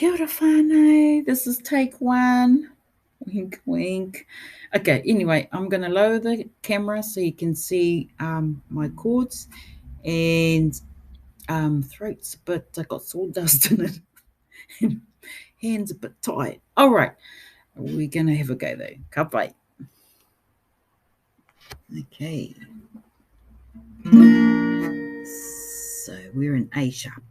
Kia ora whānau. This is take one. Wink, wink. Okay, anyway, I'm going to lower the camera so you can see my chords and throat's a bit, I got sawdust in it. Hands a bit tight. All right, we're going to have a go though. Ka pai. Okay. So we're in A sharp.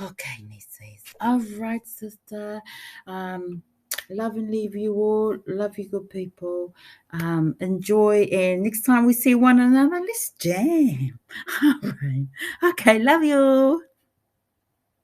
Okay, nieces. All right, sister. Love and leave you all. Love you, good people. Enjoy, and next time we see one another, let's jam. All right. Okay, love you.